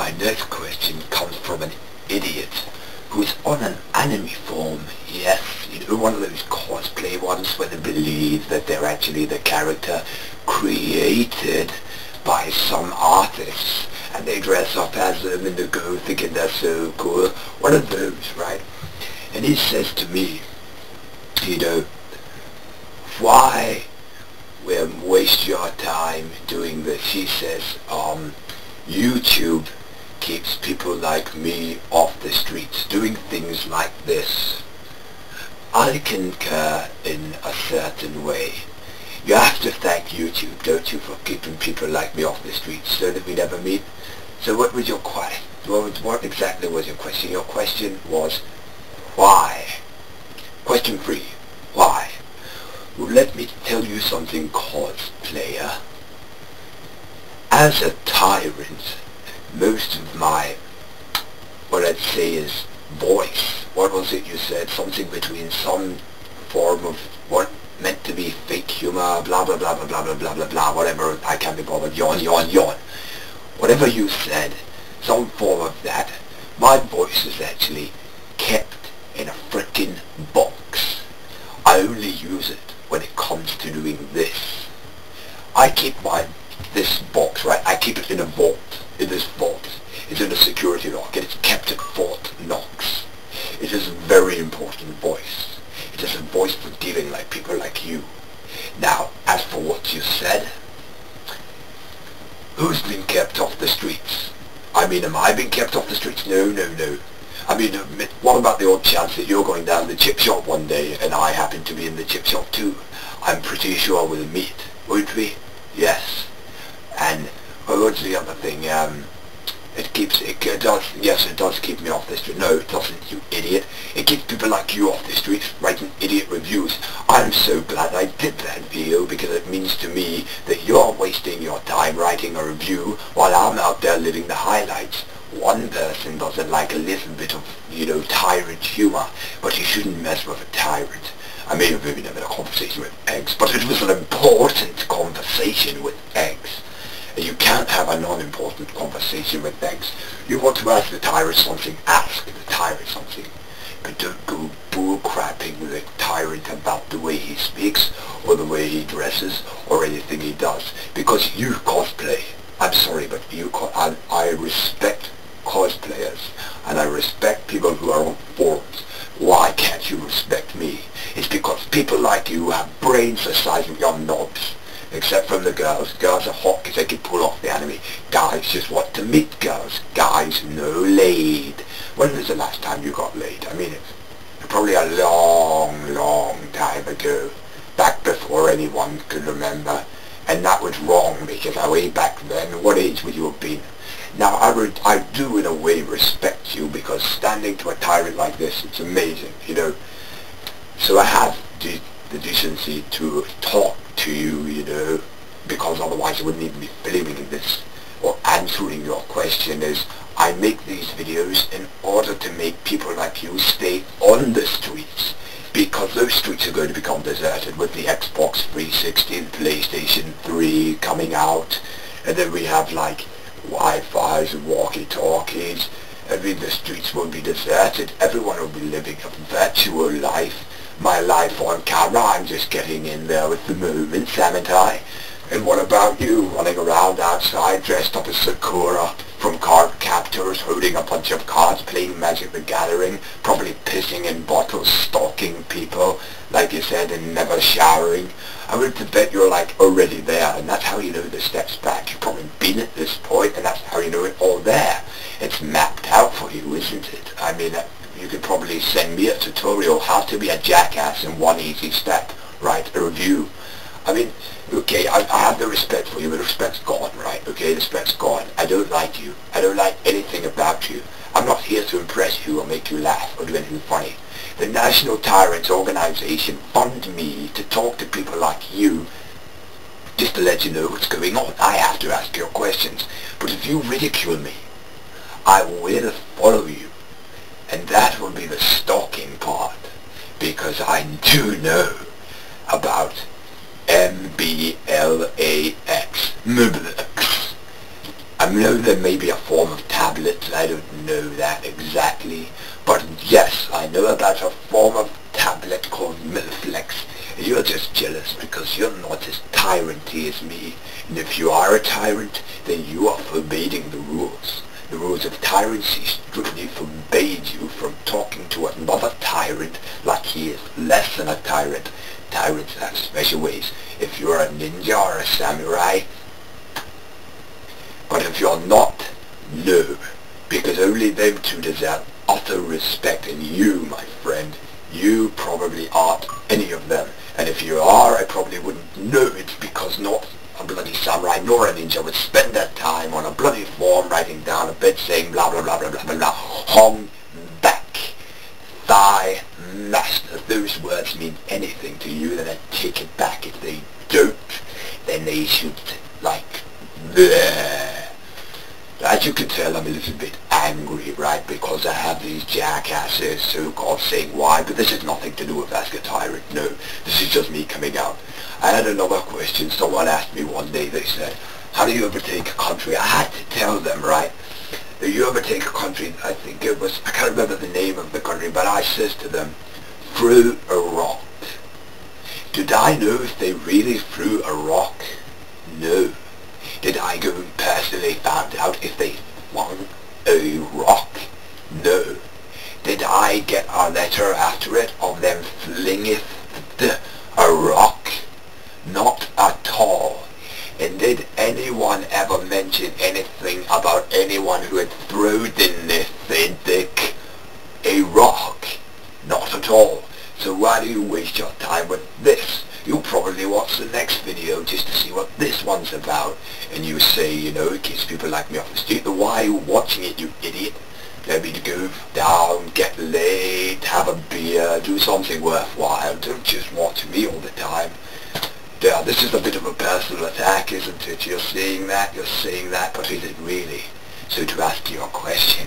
My next question comes from an idiot who is on an anime form. Yes, you know, one of those cosplay ones where they believe that they're actually the character created by some artists and they dress up as them and they go thinking they're so cool. One of those, right? And he says to me, you know, why waste your time doing this? He says, YouTube keeps people like me off the streets doing things like this. I concur in a certain way. You have to thank YouTube, don't you, for keeping people like me off the streets so that we never meet. So what was your question? What exactly was your question? Your question was, why? Question 3, why? Well, let me tell you something, cosplayer. As a tyrant, most of my, what I'd say is voice. What was it you said? Something between some form of what meant to be fake humor, blah blah blah blah blah blah blah blah blah, whatever, I can't be bothered, yawn yawn yawn. Whatever you said, some form of that, my voice is actually kept in a frickin' box. I only use it when it comes to doing this. I keep this box, right, I keep it in a vault, in this vault. It's in a security lock and it's kept at Fort Knox. It is a very important voice. It is a voice for dealing like people like you. Now, as for what you said, who's been kept off the streets? I mean, am I being kept off the streets? No, no, no. I mean, what about the odd chance that you're going down the chip shop one day and I happen to be in the chip shop too? I'm pretty sure we'll meet, won't we? Yes. And what's the other thing? It does keep me off the street. No, it doesn't, you idiot. It keeps people like you off the streets writing idiot reviews. I'm so glad I did that video because it means to me that you're wasting your time writing a review while I'm out there living the highlights. One person doesn't like a little bit of, you know, tyrant humor, but you shouldn't mess with a tyrant. I may have even had a conversation with eggs, but it was an important conversation with eggs. And you can't have a non-important conversation with eggs. You want to ask the tyrant something, ask the tyrant something. But don't go bull-crapping the tyrant about the way he speaks, or the way he dresses, or anything he does. Because you cosplay. I'm sorry, but I respect cosplayers, and I respect people who are on forums. Why can't you respect me? It's because people like you have brains the size of your knobs. Except from the girls. Girls are hot because they can pull off the anime. Guys just want to meet girls. Guys no laid. When was the last time you got laid? I mean, it's probably a long, long time ago. Back before anyone could remember. And that was wrong because way back then, what age would you have been? Now, I do in a way respect you because standing to a tyrant like this, it's amazing, you know. So I have the decency to talk to you, you know, because otherwise I wouldn't even be filming this or answering your question. Is I make these videos in order to make people like you stay on the streets, because those streets are going to become deserted with the Xbox 360 and PlayStation 3 coming out, and then we have like Wi-Fi's and walkie-talkies. I mean, the streets won't be deserted. Everyone will be living a virtual life. My life on camera, I'm just getting in there with the moments, haven't I? And what about you, running around outside dressed up as Sakura from Card Captors, holding a bunch of cards, playing Magic the Gathering, probably pissing in bottles, stalking people, like you said, and never showering? I would bet you're like already there, and that's how you know the steps back. You've probably been at this point, and that's how you know it all there. It's mapped out for you, isn't it? I mean, you could probably send me a tutorial how to be a jackass in one easy step, right? A review. I mean, okay, I have the respect for you, but the respect's gone, right? Okay, the respect's gone. I don't like you. I don't like anything about you. I'm not here to impress you or make you laugh or do anything funny. The National Tyrants Organization fund me to talk to people like you, just to let you know what's going on. I have to ask your questions. But if you ridicule me, I will follow you. And that will be the stalking part, because I do know about MBLAX. I know there may be a form of tablets. I don't know that exactly. But yes, I know about a form of tablet called Milflex. You're just jealous because you're not as tyranty as me. And if you are a tyrant, then you are forbidding the rules. The rules of tyrancy strictly forbade you from talking to another tyrant like he is less than a tyrant. Tyrants have special ways. If you're a ninja or a samurai, but if you're not, no. Because only them two deserve utter respect, and you, my friend, you probably aren't any of them. And if you are, I probably wouldn't know it, because not a bloody samurai nor a ninja would spend their time on a bloody form writing down a bit saying blah blah blah blah blah blah blah. Hong back, thigh master. If those words mean anything to you, then I take it back. If they don't, then they should, like, bleh. As you can tell, I'm a little bit angry, right, because I have these jackasses so-called saying why, but this has nothing to do with Ask a Tyrant, no. This is just me coming out. I had another question. Someone asked me one day, they said, how do you overtake a country? I had to tell them, right, that you overtake a country, I think it was, I can't remember the name of the country, but I says to them, threw a rock. Did I know if they really threw a rock? No. Did I go and personally find out if they flung a rock? No. Did I get a letter after it of them flingeth a rock? Not at all. And did anyone ever mention anything about anyone who had thrown in a rock? Not at all. So why do you waste your time with this? You'll probably watch the next video just to see what this one's about. And you say, you know, it keeps people like me off the street. Then why are you watching it, you idiot? Let me to go down, get laid, have a beer, do something worthwhile. Don't just watch me all the time. Yeah, this is a bit of a personal attack, isn't it? You're saying that, but is it really? So to ask your question,